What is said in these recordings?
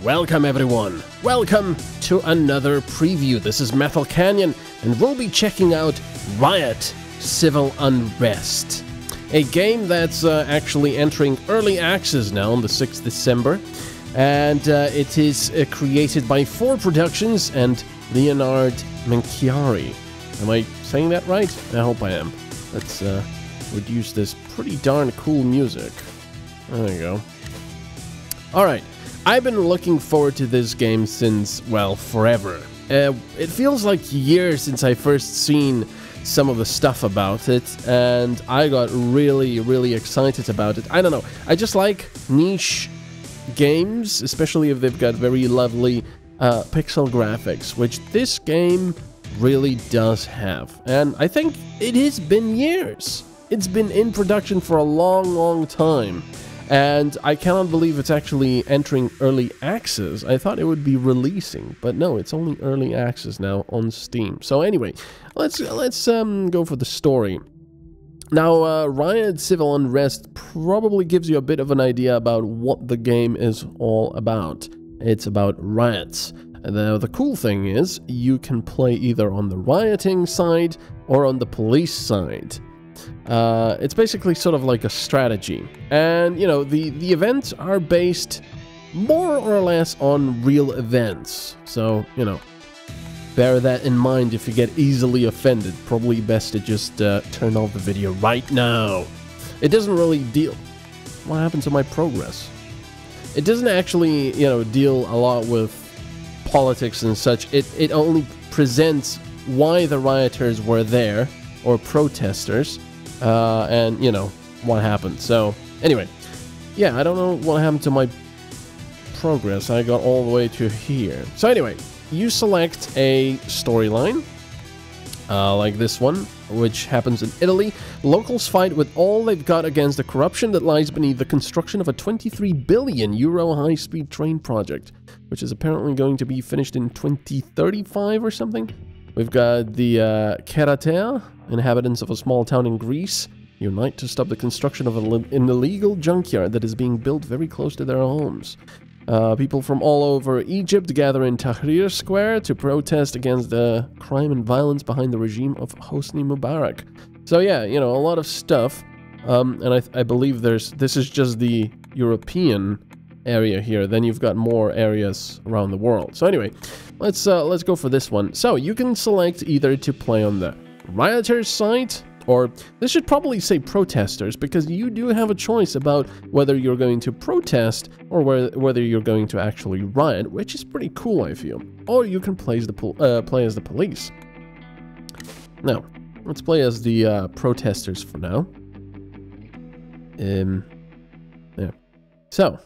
Welcome everyone, welcome to another preview. This is MetalCanyon, and we'll be checking out Riot Civil Unrest, a game that's actually entering early access now on the 6th December, and it is created by 4 Productions and Leonard Manchiari. Am I saying that right? I hope I am. Let's reduce this pretty darn cool music. There you go. Alright. I've been looking forward to this game since, well, forever. It feels like years since I first seen some of the stuff about it, and I got really excited about it. I don't know, I just like niche games, especially if they've got very lovely pixel graphics, which this game really does have. And I think it has been years. It's been in production for a long time. And I cannot believe it's actually entering early access. I thought it would be releasing, but no, it's only early access now on Steam. So anyway, let's go for the story. Now, Riot Civil Unrest probably gives you a bit of an idea about what the game is all about. It's about riots. And the cool thing is, you can play either on the rioting side or on the police side. It's basically sort of like a strategy, and you know, the events are based more or less on real events, so you know, bear that in mind if you get easily offended. Probably best to just turn off the video right now. It doesn't really deal... What happened to my progress? It doesn't actually, you know, deal a lot with politics and such. It only presents why the rioters were there, or protesters, and you know what happened. So anyway, yeah, I don't know what happened to my progress. I got all the way to here. So anyway, you select a storyline like this one, which happens in Italy. Locals fight with all they've got against the corruption that lies beneath the construction of a 23 billion euro high-speed train project, which is apparently going to be finished in 2035 or something. We've got the Keratea, inhabitants of a small town in Greece, unite to stop the construction of an illegal junkyard that is being built very close to their homes. People from all over Egypt gather in Tahrir Square to protest against the crime and violence behind the regime of Hosni Mubarak. So yeah, you know, a lot of stuff, and I believe this is just the European area here. Then you've got more areas around the world. So anyway, let's go for this one. So you can select either to play on the rioters side, or this should probably say protesters, because you do have a choice about whether you're going to protest or whether you're going to actually riot, which is pretty cool, I feel. Or you can play as the police. Now, let's play as the protesters for now. Yeah. So,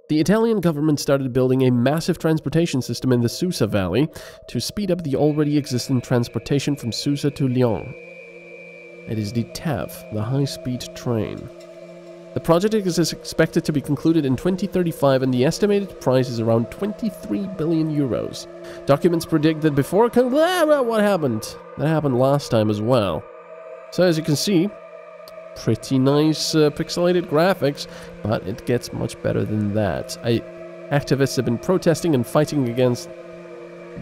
the Italian government started building a massive transportation system in the Susa Valley to speed up the already existing transportation from Susa to Lyon. It is the TAV, the high-speed train. The project is expected to be concluded in 2035, and the estimated price is around 23 billion euros. Documents predict that before... what happened? That happened last time as well. So as you can see, pretty nice pixelated graphics, but it gets much better than that. Activists have been protesting and fighting against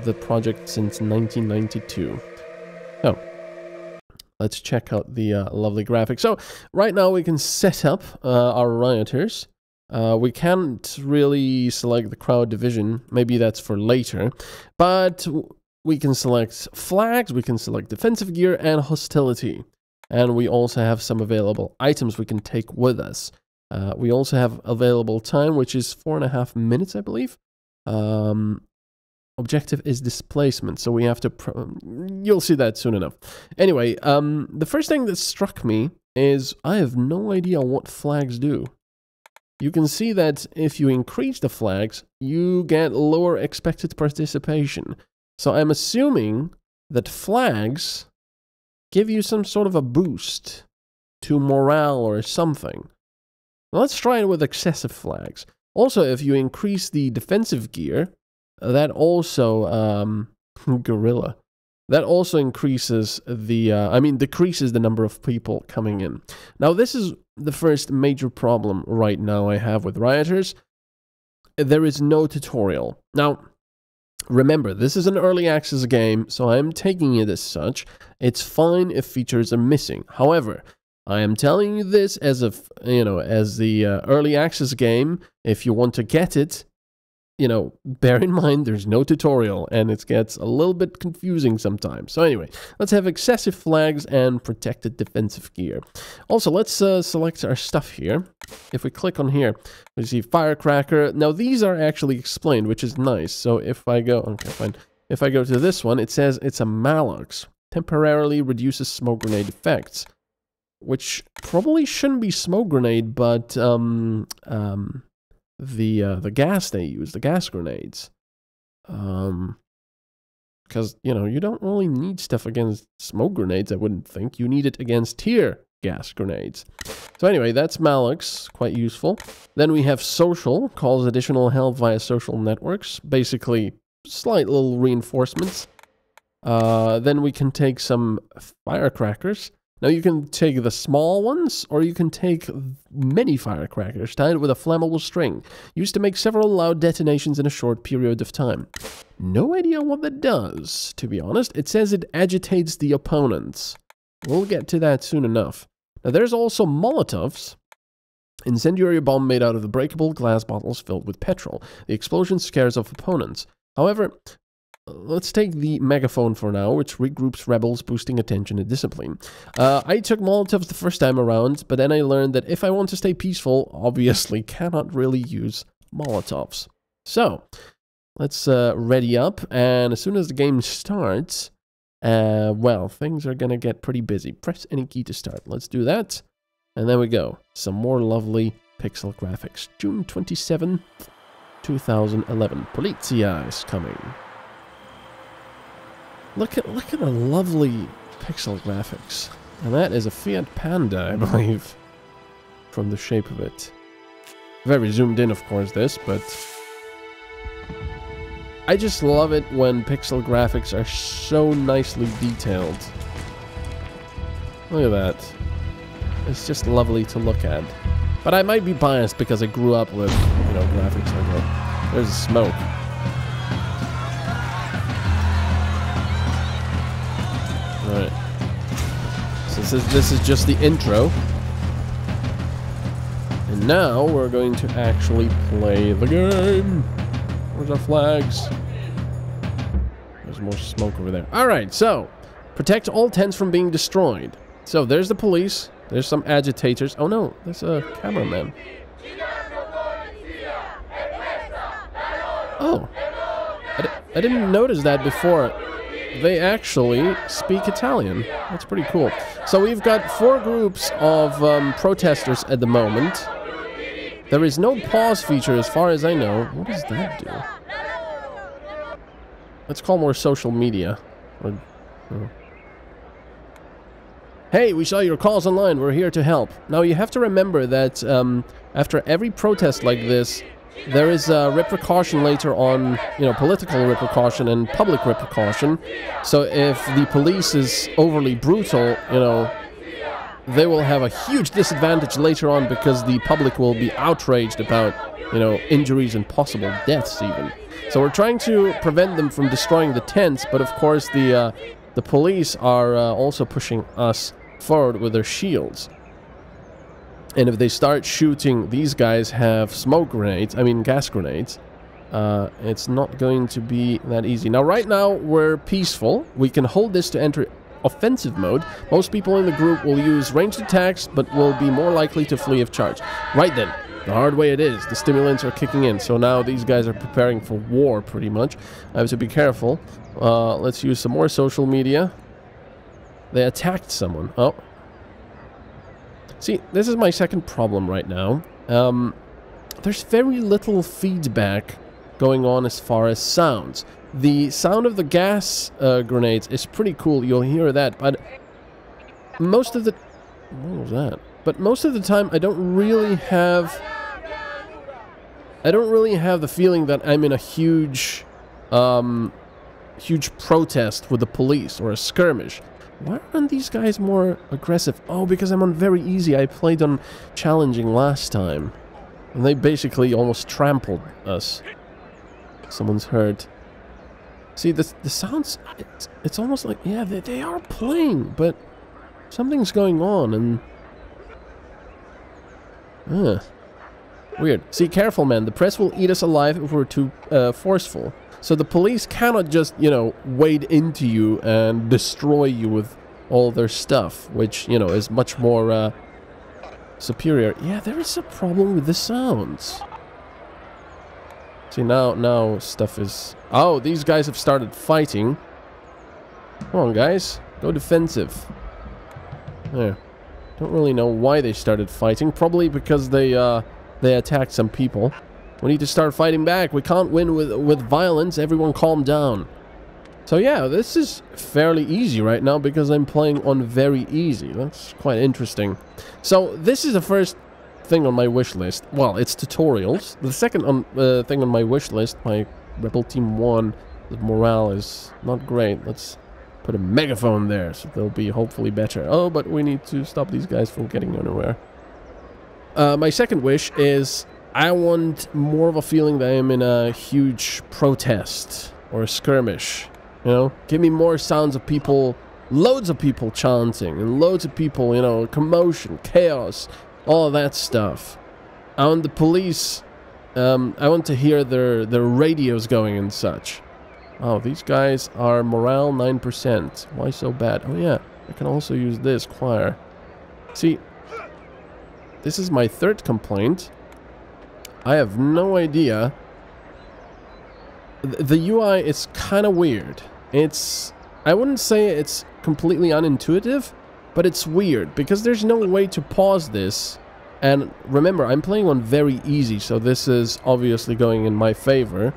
the project since 1992. So, let's check out the lovely graphics. So, right now we can set up our rioters. We can't really select the crowd division, maybe that's for later, but we can select flags, we can select defensive gear and hostility. And we also have some available items we can take with us. We also have available time, which is 4.5 minutes, I believe. Objective is displacement, so we have to... you'll see that soon enough. Anyway, the first thing that struck me is I have no idea what flags do. You can see that if you increase the flags, you get lower expected participation. So I'm assuming that flags give you some sort of a boost to morale or something. Let's try it with excessive flags. Also, if you increase the defensive gear, that also, gorilla, that also increases the, decreases the number of people coming in. Now, this is the first major problem right now I have with rioters. there is no tutorial. Now, remember, this is an early access game, so I'm taking it as such. It's fine if features are missing. However, I am telling you this as a, as the early access game. If you want to get it, bear in mind there's no tutorial, and it gets a little bit confusing sometimes. So anyway, let's have excessive flags and protected defensive gear. Also, let's select our stuff here. If we click on here, we see firecracker. Now these are actually explained, which is nice. So if I go, okay, fine. If I go to this one, it says it's a Malox. Temporarily reduces smoke grenade effects, which probably shouldn't be smoke grenade, but the gas they use, the gas grenades, because you don't really need stuff against smoke grenades. I wouldn't think you need it against tear gas grenades. So anyway, that's Malox, quite useful. Then we have social, calls additional health via social networks, basically slight little reinforcements. Then we can take some firecrackers. Now you can take the small ones, or you can take many firecrackers tied with a flammable string, used to make several loud detonations in a short period of time. No idea what that does, to be honest. It says it agitates the opponents. We'll get to that soon enough. Now there's also Molotovs. Incendiary bomb made out of the breakable glass bottles filled with petrol. The explosion scares off opponents. However, let's take the megaphone for now, which regroups rebels, boosting attention and discipline. I took Molotovs the first time around, but then I learned that if I want to stay peaceful, obviously cannot really use Molotovs. So, let's ready up, and as soon as the game starts, well, things are gonna get pretty busy. Press any key to start. Let's do that, and there we go. Some more lovely pixel graphics. June 27th, 2011. Polizia is coming. Look at the lovely pixel graphics. And that is a Fiat Panda, I believe, from the shape of it. Very zoomed in, of course, this, but I just love it when pixel graphics are so nicely detailed. Look at that. It's just lovely to look at. But I might be biased because I grew up with, graphics like that. There's smoke. Alright, so this is just the intro, and now we're going to actually play the game. Where's our flags? There's more smoke over there. Alright, so, protect all tents from being destroyed. So there's the police, there's some agitators. Oh no, there's a cameraman. Oh, I didn't notice that before. They actually speak Italian. That's pretty cool. So we've got 4 groups of protesters at the moment. There is no pause feature as far as I know. What does that do? Let's call more social media. Hey, we saw your calls online. We're here to help. Now you have to remember that after every protest like this, there is a repercussion later on, political repercussion and public repercussion. So if the police is overly brutal, they will have a huge disadvantage later on because the public will be outraged about, injuries and possible deaths even. So we're trying to prevent them from destroying the tents, but of course the police are also pushing us forward with their shields. And if they start shooting, these guys have smoke grenades, gas grenades. It's not going to be that easy. Now, right now, we're peaceful. We can hold this to enter offensive mode. Most people in the group will use ranged attacks, but will be more likely to flee if charged. Right then, the hard way it is. The stimulants are kicking in. So now these guys are preparing for war, pretty much. I have to be careful. Let's use some more social media. They attacked someone. Oh. See, this is my second problem right now. There's very little feedback going on as far as sounds. The sound of the gas grenades is pretty cool. You'll hear that, but most of the... What was that? But most of the time, I don't really have the feeling that I'm in a huge protest with the police or a skirmish. Why aren't these guys more aggressive? Oh, because I'm on very easy. I played on challenging last time. And they basically almost trampled us. Someone's hurt. See, the sounds, it's almost like, yeah, they are playing, but something's going on, and... weird. See, careful, man. The press will eat us alive if we're too forceful. So the police cannot just, you know, wade into you and destroy you with all their stuff, which, you know, is much more superior. Yeah, there is a problem with the sounds. See, now stuff is... Oh, these guys have started fighting. Come on, guys. Go defensive. Yeah. Don't really know why they started fighting. Probably because they attacked some people. We need to start fighting back. We can't win with violence. Everyone calm down. So yeah, this is fairly easy right now because I'm playing on very easy. That's quite interesting. So this is the first thing on my wish list. Well, it's tutorials. The second thing on my wish list, my Rebel Team 1, the morale is not great. Let's put a megaphone there, so they'll be hopefully better. Oh, but we need to stop these guys from getting anywhere. My second wish is I want more of a feeling that I'm in a huge protest or a skirmish. You know, give me more sounds of people, loads of people chanting, and loads of people, you know, commotion, chaos, all of that stuff. I want the police, I want to hear their radios going and such. Oh, these guys are morale 9%. Why so bad? Oh yeah, I can also use this, choir. See, this is my third complaint. I have no idea. The UI is kind of weird. I wouldn't say it's completely unintuitive, but it's weird because there's no way to pause this. And remember, I'm playing on very easy, so this is obviously going in my favor.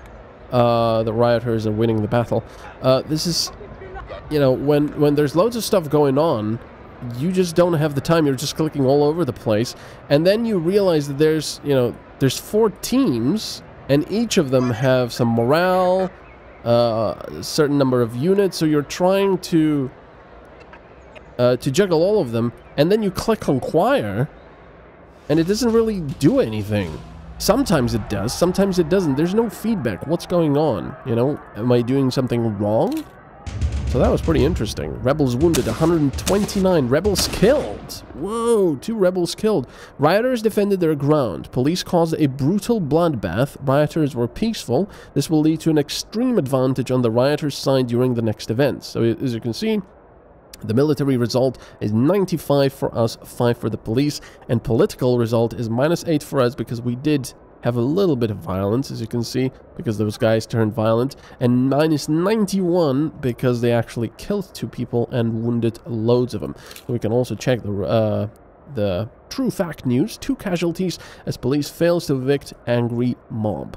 The rioters are winning the battle. This is, you know, when there's loads of stuff going on, you just don't have the time. You're just clicking all over the place, and then you realize that there's 4 teams, and each of them have some morale, a certain number of units, so you're trying to juggle all of them, and then you click on choir, and it doesn't really do anything. Sometimes it does, sometimes it doesn't. There's no feedback. What's going on? You know, am I doing something wrong? So that was pretty interesting. Rebels wounded, 129. Rebels killed. Whoa, 2 rebels killed. Rioters defended their ground. Police caused a brutal bloodbath. Rioters were peaceful. This will lead to an extreme advantage on the rioters' side during the next event. So as you can see, the military result is 95 for us, 5 for the police, and political result is -8 for us because we did have a little bit of violence, as you can see, because those guys turned violent, and -91 because they actually killed 2 people and wounded loads of them. So we can also check the true fact news. 2 casualties as police fails to evict angry mob.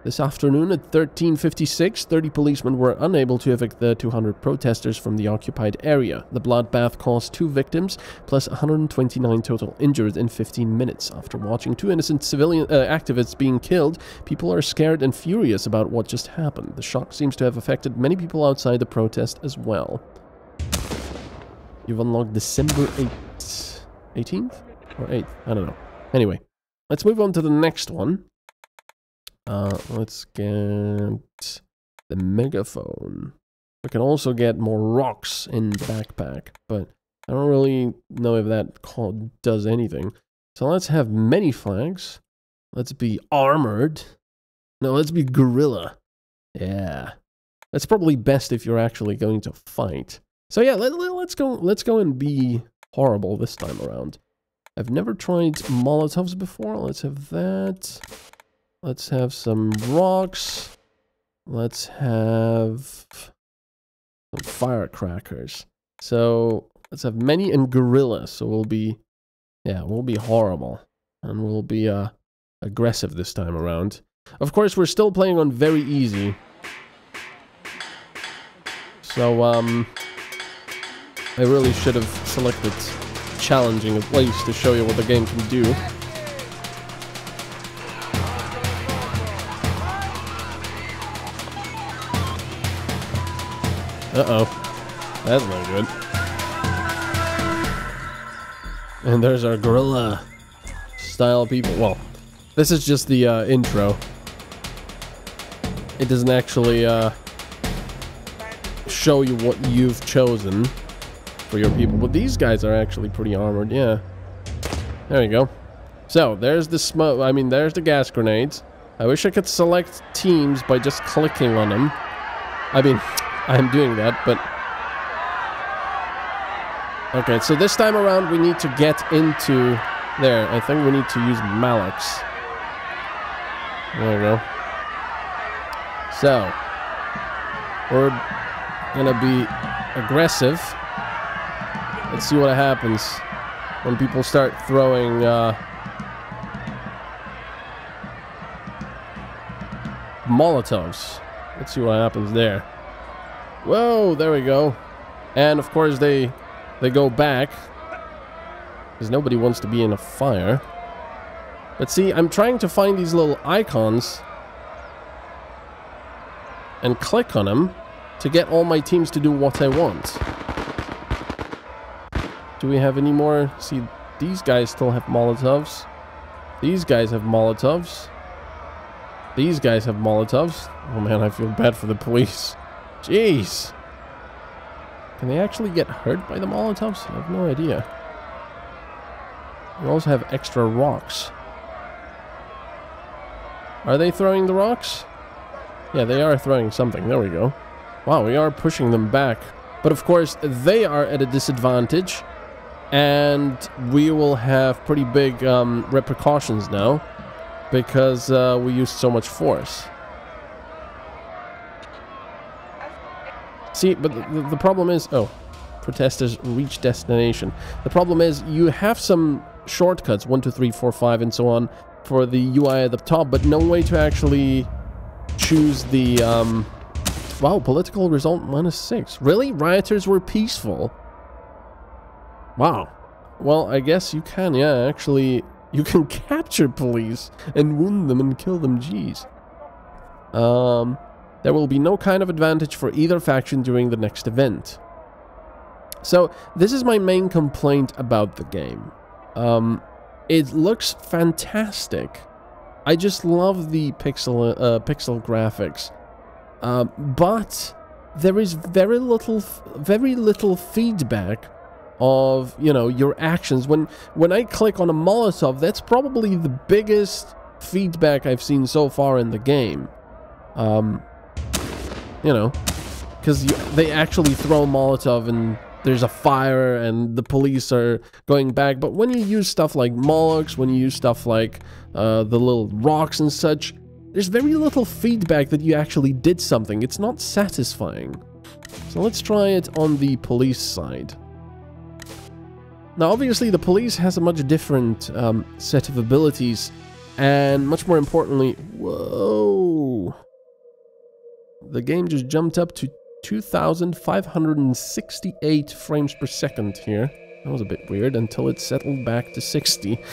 This afternoon at 13:56, 30 policemen were unable to evict the 200 protesters from the occupied area. The bloodbath caused 2 victims, plus 129 total injured in 15 minutes. After watching 2 innocent civilian activists being killed, people are scared and furious about what just happened. The shock seems to have affected many people outside the protest as well. You've unlocked December 18th? Or 8th? I don't know. Anyway, let's move on to the next one. Let's get the megaphone. We can also get more rocks in the backpack, but I don't really know if that does anything. So let's have many flags. Let's be armored. No, let's be gorilla. Yeah. That's probably best if you're actually going to fight. So yeah, let's go and be horrible this time around. I've never tried Molotovs before. Let's have that. Let's have some rocks. Let's have some firecrackers. So let's have many and gorilla. So we'll be horrible. And we'll be aggressive this time around. Of course, we're still playing on very easy. So I really should have selected challenging at least to show you what the game can do. Uh-oh. That's not good. And there's our guerrilla style people. Well, This is just the intro. It doesn't actually show you what you've chosen for your people. But these guys are actually pretty armored, yeah. There you go. So, there's the smoke. I mean, there's the gas grenades. I wish I could select teams by just clicking on them. I mean, I am doing that, but... Okay, so this time around we need to get into... There, I think we need to use Malix. There we go. So, we're gonna be aggressive. Let's see what happens when people start throwing Molotovs. Let's see what happens there. Whoa, there we go. And of course they go back because nobody wants to be in a fire. But see, I'm trying to find these little icons and click on them to get all my teams to do what I want. Do we have any more? See, these guys still have Molotovs. These guys have Molotovs. These guys have Molotovs. Oh man, I feel bad for the police. Jeez. Can they actually get hurt by the Molotovs? I have no idea. We also have extra rocks. Are they throwing the rocks? Yeah, they are throwing something. There we go. Wow, we are pushing them back. But of course, they are at a disadvantage. And we will have pretty big repercussions now. Because we used so much force. See, but the problem is... Oh, protesters reach destination. The problem is you have some shortcuts, 1, 2, 3, 4, 5, and so on, for the UI at the top, but no way to actually choose the... Wow, political result -6. Really? Rioters were peaceful. Wow. Well, I guess you can, yeah, actually... You can capture police and wound them and kill them, jeez. There will be no kind of advantage for either faction during the next event. So, this is my main complaint about the game. It looks fantastic. I just love the pixel graphics. But there is very little feedback of, you know, your actions. When I click on a Molotov, that's probably the biggest feedback I've seen so far in the game. You know, because they actually throw a Molotov and there's a fire and the police are going back. But when you use stuff like Molochs, when you use stuff like the little rocks and such, there's very little feedback that you actually did something. It's not satisfying. So let's try it on the police side. Now, obviously, the police has a much different set of abilities, and much more importantly, whoa, the game just jumped up to 2,568 frames per second here. That was a bit weird until it settled back to 60.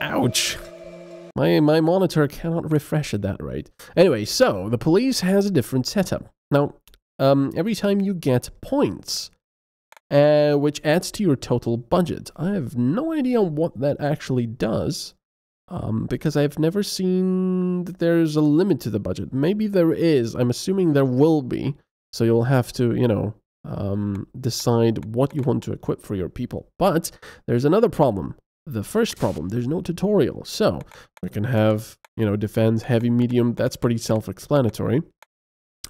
Ouch. My monitor cannot refresh at that rate. Anyway, so the police has a different setup. Now, every time you get points, which adds to your total budget. I have no idea what that actually does, because I've never seen that there's a limit to the budget. Maybe there is. I'm assuming there will be. So you'll have to, you know, decide what you want to equip for your people. But there's another problem. The first problem, there's no tutorial. So we can have, you know, defense, heavy, medium. That's pretty self-explanatory.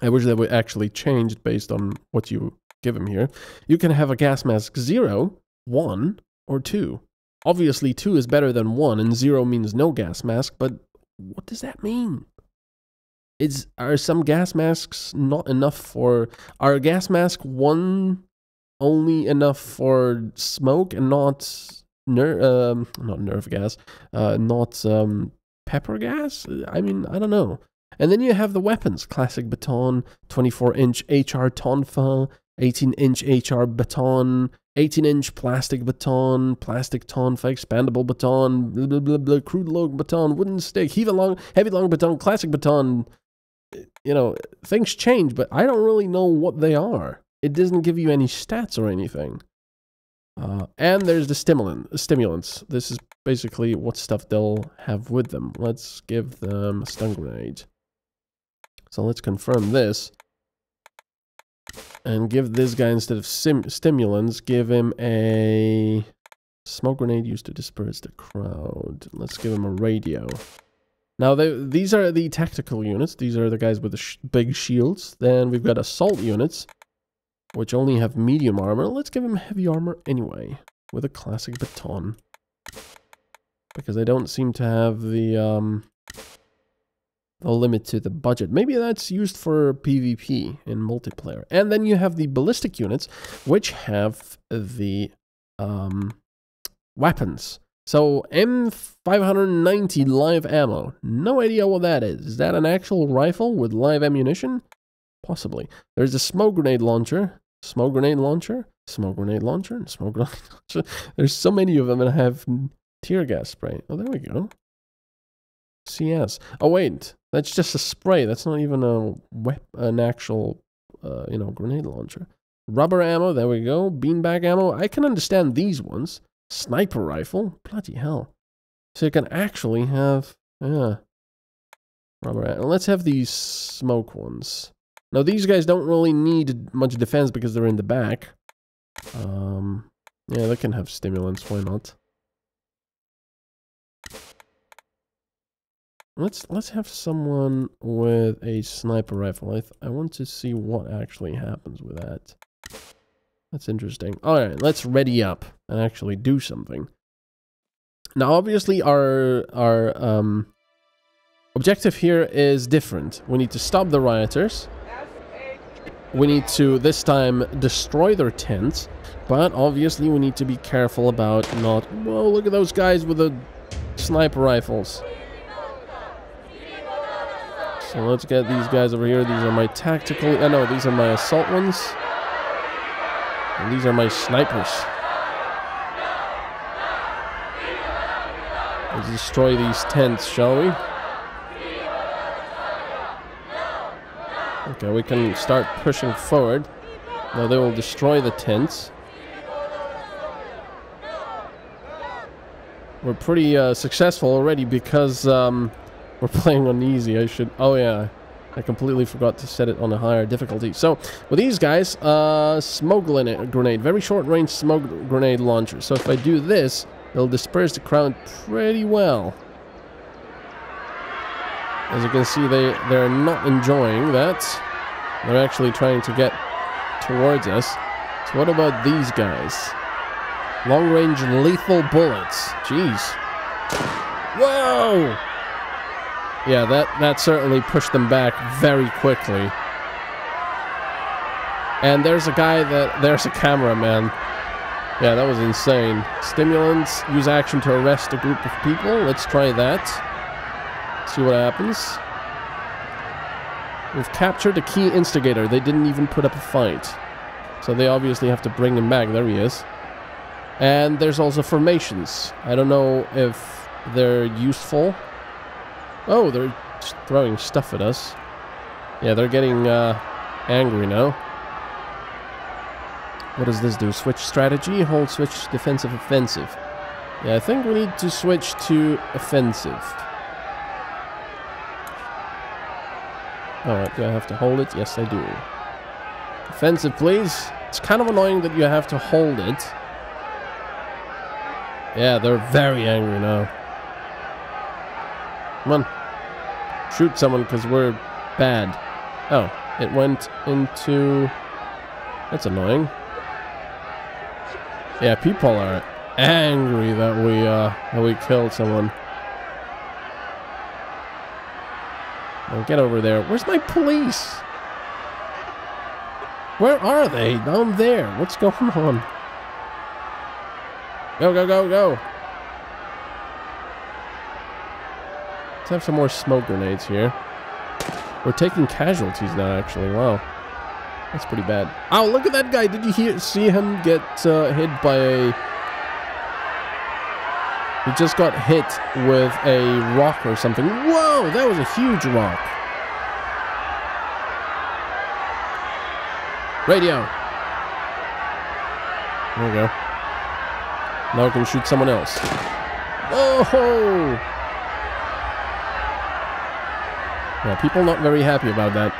I wish that would actually change based on what you give him here. You can have a gas mask 0, 1, or 2. Obviously 2 is better than 1 and 0 means no gas mask, but what does that mean? Are some gas masks not enough for... Are gas mask 1 only enough for smoke and not nerve gas, not pepper gas? I mean, I don't know. And then you have the weapons. Classic Baton, 24-inch HR Tonfa, 18-inch HR Baton, 18-inch plastic Baton, plastic Tonfa, expandable Baton, blah, blah, blah, blah, crude log Baton, wooden stick, heavy long Baton, classic Baton. You know, things change, but I don't really know what they are. It doesn't give you any stats or anything. And there's the stimulants. This is basically what stuff they'll have with them. Let's give them a stun grenade. So let's confirm this. And give this guy, instead of stimulants, give him a smoke grenade used to disperse the crowd. Let's give him a radio. Now, these are the tactical units. These are the guys with the big shields. Then we've got assault units, which only have medium armor. Let's give him heavy armor anyway, with a classic baton. Because they don't seem to have the limit to the budget. Maybe that's used for PvP in multiplayer. And then you have the ballistic units, which have the weapons. So, M590 live ammo. No idea what that is. Is that an actual rifle with live ammunition? Possibly. There's a smoke grenade launcher. Smoke grenade launcher. Smoke grenade launcher. And smoke grenade launcher. There's so many of them that have tear gas spray. Oh, there we go. CS. Oh, wait. That's just a spray. That's not even an actual, grenade launcher. Rubber ammo. There we go. Beanbag ammo. I can understand these ones. Sniper rifle? Bloody hell. So you can actually have... Yeah. Rubber ammo. Let's have these smoke ones. Now, these guys don't really need much defense because they're in the back. Yeah, they can have stimulants. Why not? Let's have someone with a sniper rifle. I want to see what actually happens with that. That's interesting. Alright, let's ready up and actually do something. Now, obviously, our objective here is different. We need to stop the rioters. We need to, this time, destroy their tents. But, obviously, we need to be careful about not... Whoa, look at those guys with the sniper rifles. So let's get these guys over here. These are my tactical... no, these are my assault ones. And these are my snipers. Let's destroy these tents, shall we? Okay, we can start pushing forward. Now they will destroy the tents. We're pretty successful already because we're playing on easy. Oh yeah. I completely forgot to set it on a higher difficulty. So, with these guys, smoke grenade. Very short-range smoke grenade launcher. So if I do this, it'll disperse the crowd pretty well. As you can see, they're not enjoying that. They're actually trying to get towards us. So what about these guys? Long-range lethal bullets. Jeez. Whoa! Yeah, that certainly pushed them back very quickly. And there's a guy there's a cameraman. Yeah, that was insane. Stimulants, use action to arrest a group of people. Let's try that. See what happens. We've captured the key instigator. They didn't even put up a fight. So they obviously have to bring him back. There he is. And there's also formations. I don't know if they're useful. Oh, they're just throwing stuff at us. Yeah, they're getting angry now. What does this do? Switch strategy, hold switch defensive offensive. Yeah, I think we need to switch to offensive. Alright, do I have to hold it? Yes, I do. Offensive, please. It's kind of annoying that you have to hold it. Yeah, they're very angry now. Come on. Shoot someone because we're bad. Oh, it went into... That's annoying. Yeah, people are angry that we killed someone. Oh, get over there. Where's my police? Where are they? Down there. What's going on? Go, go, go, go. Let's have some more smoke grenades here. We're taking casualties now, actually. Wow. That's pretty bad. Oh, look at that guy. Did you see him get hit by a... He just got hit with a rock or something. Whoa, that was a huge rock. Radio. There we go. Now I can shoot someone else. Oh! Yeah, people not very happy about that.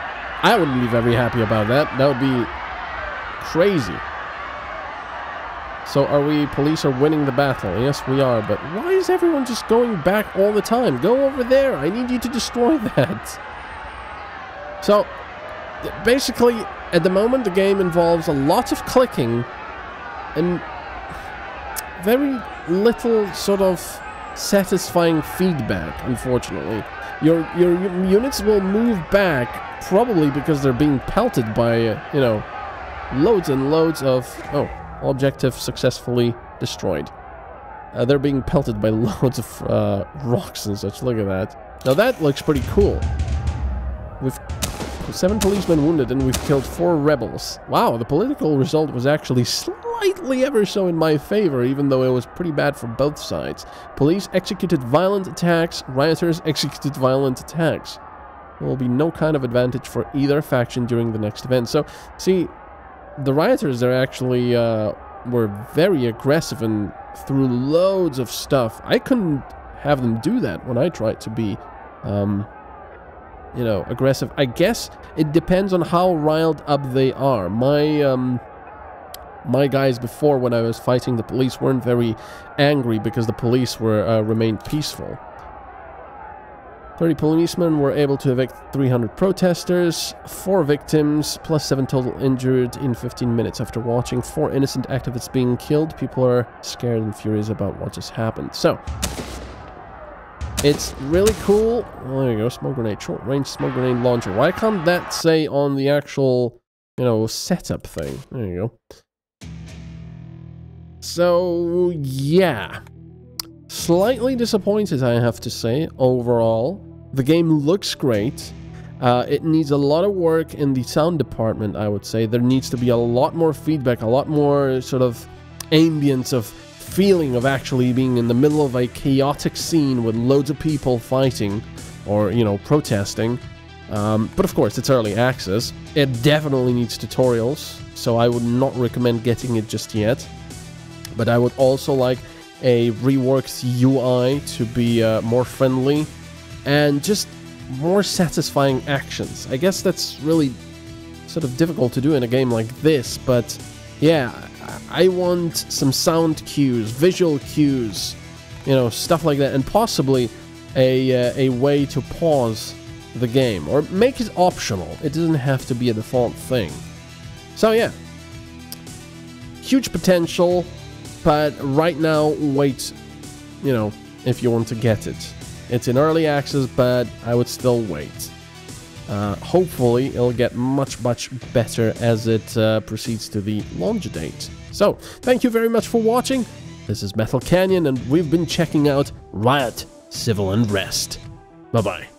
I wouldn't be very happy about that. That would be crazy. So police are winning the battle? Yes, we are. But why is everyone just going back all the time? Go over there. I need you to destroy that. So, basically, at the moment, the game involves a lot of clicking and very little sort of satisfying feedback, unfortunately. Your units will move back, probably because they're being pelted by, you know, loads and loads of... Oh, objective successfully destroyed. They're being pelted by loads of rocks and such. Look at that. Now that looks pretty cool. We've 7 policemen wounded and we've killed 4 rebels. Wow, the political result was actually slightly ever so in my favor, even though it was pretty bad for both sides. Police executed violent attacks, rioters executed violent attacks. There will be no kind of advantage for either faction during the next event. So, see, the rioters are actually were very aggressive and threw loads of stuff. I couldn't have them do that when I tried to be, you know, aggressive. I guess it depends on how riled up they are. My guys before, when I was fighting the police, weren't very angry because the police were remained peaceful. 30 policemen were able to evict 300 protesters, 4 victims, plus 7 total injured in 15 minutes. After watching 4 innocent activists being killed, people are scared and furious about what just happened. So, it's really cool. Oh, there you go, smoke grenade, short-range smoke grenade launcher. Why can't that say on the actual, you know, setup thing? There you go. So, yeah. Slightly disappointed, I have to say, overall. The game looks great. It needs a lot of work in the sound department, I would say. There needs to be a lot more feedback, a lot more sort of ambience of feeling of actually being in the middle of a chaotic scene with loads of people fighting or, you know, protesting. But of course, it's early access. It definitely needs tutorials, so I would not recommend getting it just yet. But I would also like a reworked UI to be more friendly and just more satisfying actions. I guess that's really sort of difficult to do in a game like this, but yeah, I want some sound cues, visual cues, you know, stuff like that, and possibly a way to pause the game, or make it optional. It doesn't have to be a default thing. So yeah, huge potential. But right now, wait, you know, if you want to get it. It's in early access, but I would still wait. Hopefully, it'll get much, much better as it proceeds to the launch date. So, thank you very much for watching. This is MetalCanyon, and we've been checking out Riot Civil Unrest. Bye-bye.